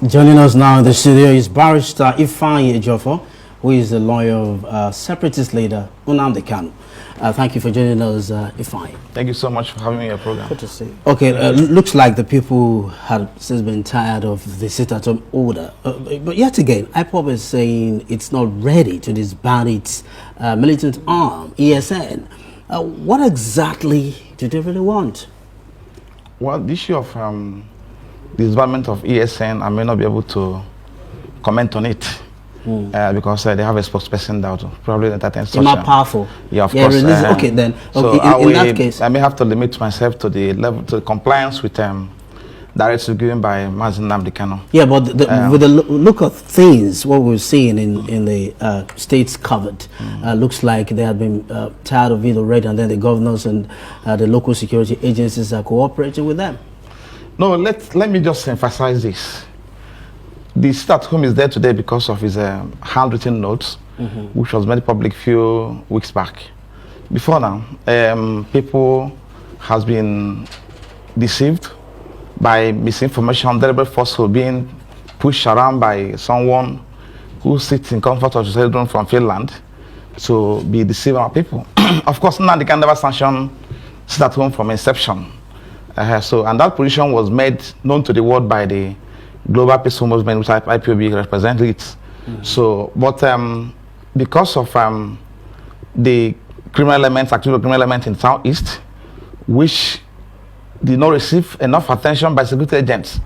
Joining us now in the studio is Barrister Ifeanyi Ejiofor, who is the lawyer of separatist leader Nnamdi Kanu. Thank you for joining us, Ifeanyi. Thank you so much for having me on your program. Good to see you. Okay, looks like the people have since been tired of the sit-at-home order. But yet again, IPOB is saying it's not ready to disband its militant arm, ESN. What exactly do they really want? Well, the issue of the disbandment of ESN, I may not be able to comment on it because they have a spokesperson that will probably entertain such. Not powerful. Yeah, of course. Okay, then. So okay, in that case, I may have to limit myself to the level to compliance with directives given by Mazi Nnamdi Kanu. Yeah, but with the look of things, what we're seeing in the states covered, looks like they have been tired of it already, and then the governors and the local security agencies are cooperating with them. No, let me just emphasize this. The sit-at-home is there today because of his handwritten notes, which was made public few weeks back. Before now, people has been deceived by misinformation, deliberate falsehood being pushed around by someone who sits in comfort of his children from Finland to be deceiving our people. Of course, Nnamdi can never sanction sit-at-home from inception. And that position was made known to the world by the Global Peaceful Movement, which IPOB represents it. So, but because of the criminal elements, active criminal elements in Southeast, which did not receive enough attention by security agents.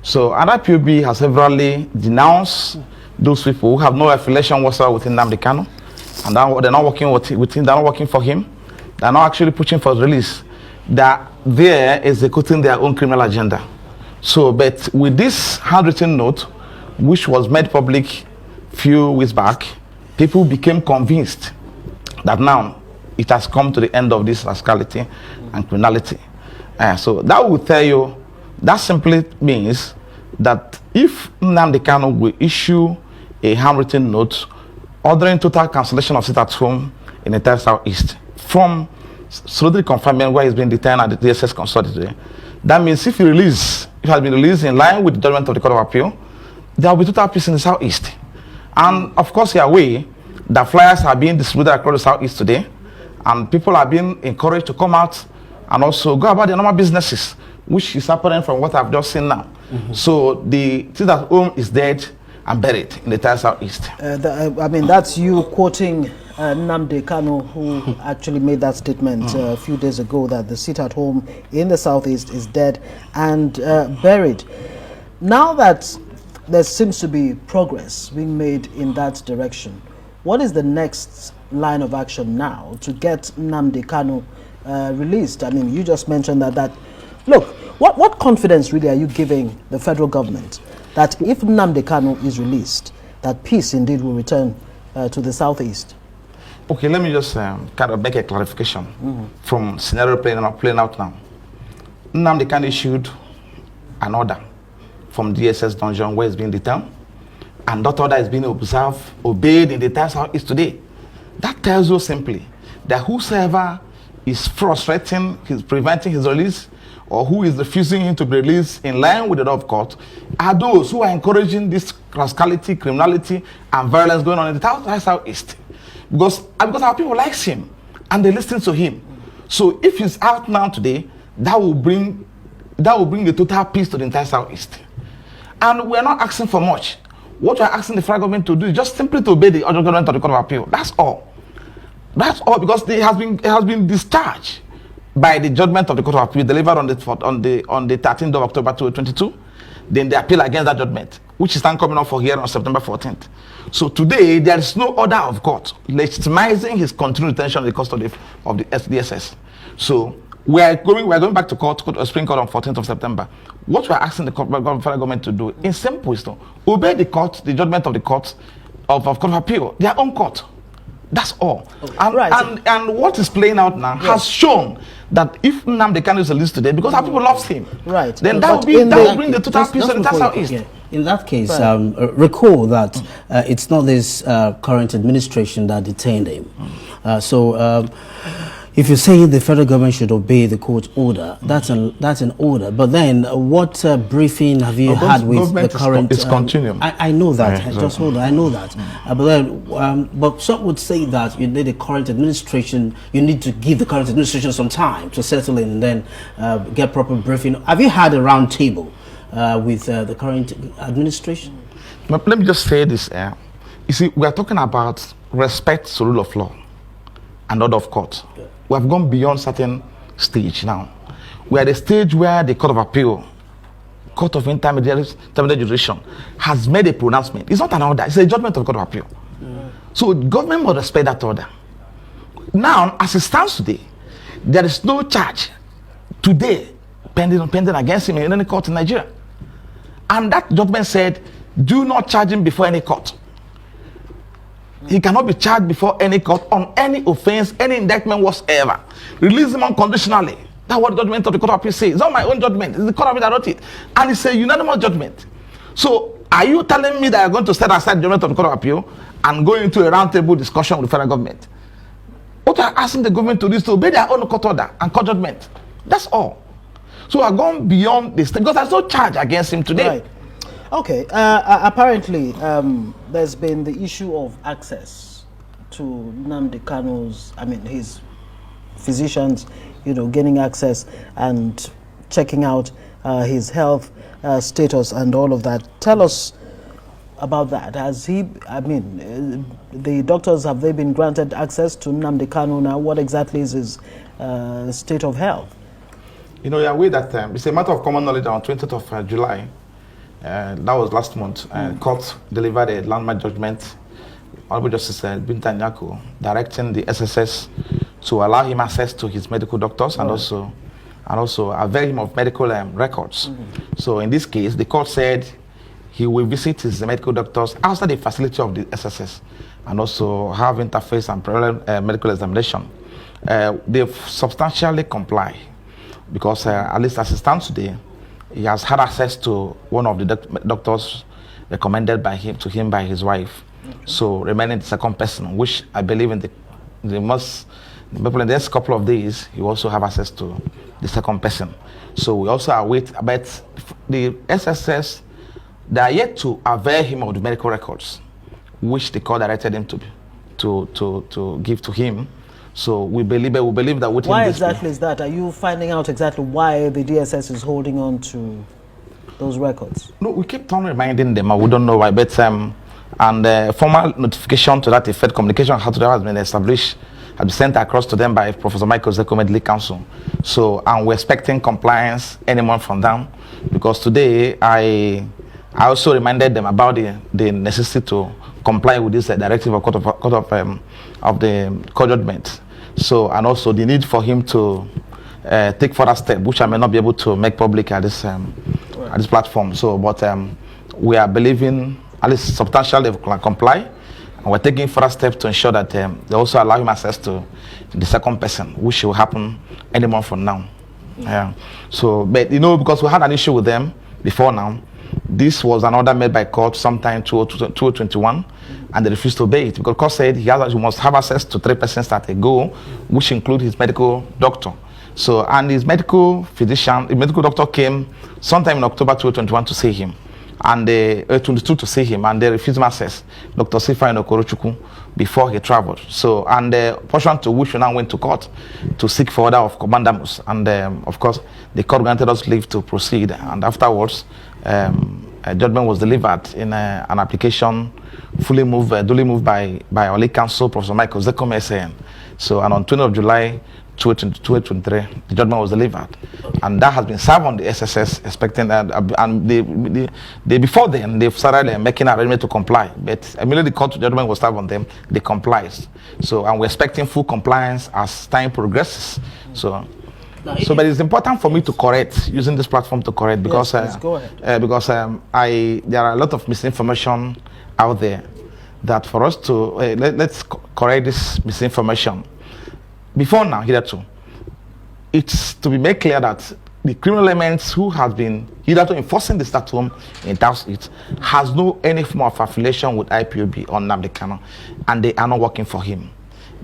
So, and IPOB has severally denounced those people who have no affiliation whatsoever with Nnamdi Kanu, and they're not working with him, they're not working for him, they're not actually pushing for his release. They're there executing their own criminal agenda. So, but with this handwritten note, which was made public few weeks back, people became convinced that now it has come to the end of this rascality and criminality. So that will tell you, that simply means that if Nnamdi Kanu will issue a handwritten note ordering total cancellation of sit-at-home in the entire Southeast, from solidly confirming where he's been detained at the DSS consulate today, that means if he has been released in line with the judgment of the Court of Appeal, there will be total peace in the Southeast. And of course, you are aware that flyers are being distributed across the Southeast today, and people are being encouraged to come out and also go about their normal businesses, which is apparent from what I've just seen now. So the sit-at-home is dead and buried in the entire Southeast. I mean, that's you quoting Nnamdi Kanu, who actually made that statement a few days ago, that the sit-at-home in the Southeast is dead and buried. Now that there seems to be progress being made in that direction, what is the next line of action now to get Nnamdi Kanu released? I mean, you just mentioned that look, what confidence really are you giving the federal government that if Nnamdi Kanu is released, that peace indeed will return to the Southeast? Okay, let me just kind of make a clarification from scenario playing out now. Nnamdi Kanu issued an order from DSS dungeon where he's being detained, and that order is being obeyed in the entire Southeast today. That tells you simply that whosoever is frustrating, preventing his release, or who is refusing him to be released in line with the law of court, are those who are encouraging this rascality, criminality, and violence going on in the entire Southeast. Because our people like him, and they listen to him. So if he's out now today, that will bring the total peace to the entire Southeast. And we're not asking for much. What we're asking the federal government to do is just simply to obey the judgment of the Court of Appeal. That's all. That's all, because it has been discharged by the judgment of the Court of Appeal delivered on the 13th of October 2022. Then they appeal against that judgment, which is now coming up for hearing on September 14th. So today there is no order of court legitimizing his continued detention in the custody of the SDSS. So we are going back to Supreme Court on 14th of September. What we are asking the federal government to do, in simple, is to obey the judgment of the court of Court of Appeal, their own court. That's all. Okay. And what is playing out now has shown that if Nnamdi Kanu is released today, because our people love him, then that will bring the total peace to the Southeast. In that case, recall that it's not this current administration that detained him. if you say the federal government should obey the court order, that's an order. But then, what briefing have you had with the current? It's continuing. I know that. Just hold on. I know that. But then, but some would say that you need the current administration. You need to give the current administration some time to settle in and then get proper briefing. Have you had a round table with the current administration? Let me just say this. You see, we are talking about respect to rule of law and order of court. We have gone beyond certain stage now. We are at the stage where the Court of Appeal, Court of Intermediate Jurisdiction, has made a pronouncement. It's not an order, it's a judgment of the Court of Appeal. So government must respect that order. Now, as it stands today, there is no charge today pending against him in any court in Nigeria. And that judgment said, do not charge him before any court. He cannot be charged before any court on any offense, any indictment whatsoever. Release him unconditionally. That's what the judgment of the Court of Appeal says. It's not my own judgment. It's the Court of Appeal that wrote it. And it's a unanimous judgment. So, are you telling me that you're going to set aside the judgment of the Court of Appeal and go into a roundtable discussion with the federal government? What are asking the government to do is to obey their own court order and court judgment. That's all. So, I've gone beyond this because there's no charge against him today. Right. Okay, apparently there's been the issue of access to Nnamdi Kanu's, his physicians, gaining access and checking out his health status and all of that. Tell us about that. Has he, the doctors, have they been granted access to Nnamdi Kanu now? What exactly is his state of health? You're aware that it's a matter of common knowledge on 20th of July. That was last month. Court delivered a landmark judgment, Honorable Justice Binta Nyako, directing the SSS to allow him access to his medical doctors and also avail him of medical records. So in this case, the court said he will visit his medical doctors outside the facility of the SSS and also have interface and parallel medical examination. They've substantially comply because at least as it stands today, he has had access to one of the doctors recommended by him by his wife. So remaining the second person, which I believe in the next couple of days, he also have access to the second person. So we also await about the SSS. They are yet to avail him of the medical records, which the court directed him to give to him. So we believe that within why exactly is that? Are you finding out exactly why the DSS is holding on to those records? No, we keep on reminding them, and we don't know why. But formal notification to that effect, communication has been established, has been sent across to them by Professor Michael Zeko, Medical Council. So, and we're expecting compliance anyone from them, because today I also reminded them about the necessity to comply with this directive of the court judgment. So, and also the need for him to take further steps, which I may not be able to make public at this platform. So, but we are believing at least substantially they will comply, and we're taking further steps to ensure that they also allow him access to the second person, which will happen any month from now. Yeah. So, but because we had an issue with them before now. This was an order made by court sometime 2021, and they refused to obey it because court said he must have access to 3 persons at a go, which include his medical doctor. So, and his medical doctor came sometime in October 2021 to see him, and 22 to see him, and they refused him access, Dr. Sifan Okorochukwu, before he traveled. So, and the portion to which we now went to court to seek for order of commandamus, and of course, the court granted us leave to proceed, and afterwards, a judgment was delivered in an application duly moved by our lead counsel, Professor Michael Zeko, SAN. So, and on 20th of July 2023, the judgment was delivered, and that has been served on the SSS, expecting that, and they before then they've started making arrangement to comply, but immediately the court judgment was served on them, they complied. So, and we're expecting full compliance as time progresses. So. But it's important for me to correct, using this platform to correct, because yes, go ahead. Because there are a lot of misinformation out there that for us to let's correct this misinformation. Before now, hitherto, it's to be made clear that the criminal elements who has been hitherto enforcing the statute home in South East has no any form of affiliation with IPOB or Nnamdi Kanu, and they are not working for him.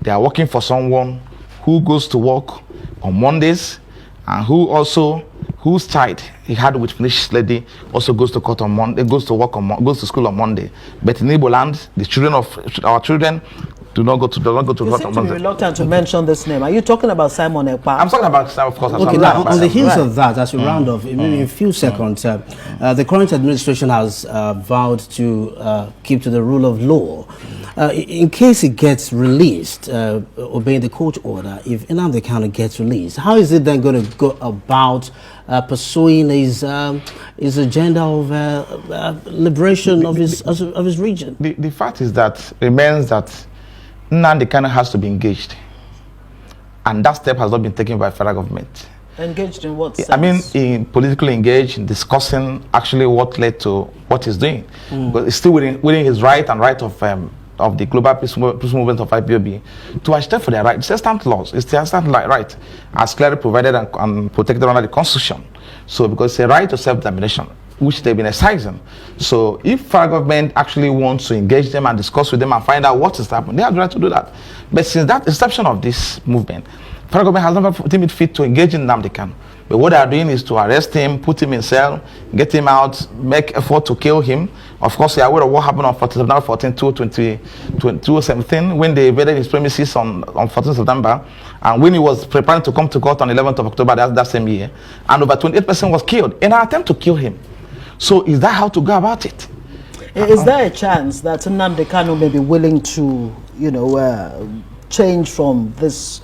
They are working for someone who goes to work on Mondays, and whose child he had with Finnish lady also goes to court on Monday, goes to school on Monday. But in Igbo land, the children of our children do not go to You court seem on to be Monday. reluctant to mention this name. Are you talking about Simon Ekpa? I'm talking about, of course. Okay, now on the heels of that, as we round off, maybe in a few seconds, the current administration has vowed to keep to the rule of law. In case he gets released, obeying the court order, if Nnamdi Kanu gets released, how is it then going to go about pursuing his agenda of liberation of his region? The fact is that remains that Nnamdi Kanu has to be engaged, and that step has not been taken by federal government. Engaged in what sense? I mean, in politically engaged in discussing actually what led to what he's doing, but it's still within his right and right of the global peace movement of IPOB to agite for their right. It's a stamp laws. It's a stamp right as clearly provided and protected under the Constitution. So because it's a right to self-determination, which they've been exercising. So if federal government actually wants to engage them and discuss with them and find out what is happening, they have the right to do that. But since that inception of this movement, federal government has never deemed it fit to engage in Nnamdi Kanu. But what they are doing is to arrest him, put him in cell, get him out, make effort to kill him. Of course, they are aware of what happened on September 14, 2017, when they invaded his premises on 14 September, and when he was preparing to come to court on 11th of October that same year, and over 28% was killed in an attempt to kill him. So is that how to go about it? Is there a chance that Nnamdi Kanu may be willing to, change from this,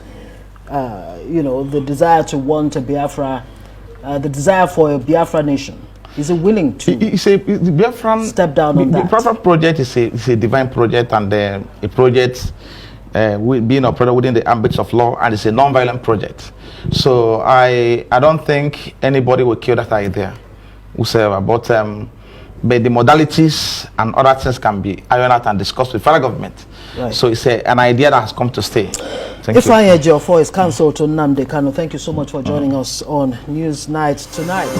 the desire to want a Biafra, the desire for a Biafra nation? Is he willing to the Biafran, step down on that? The Biafra project is a divine project, and a project being operated within the ambits of law, and it's a non-violent project. So I don't think anybody will kill that idea whatsoever. But the modalities and other things can be ironed out and discussed with federal government. Right. So it's an idea that has come to stay. Thank you. Ifeanyi Ejiofor is counsel to Nnamdi Kanu. Thank you so much for joining us on Newsnight tonight.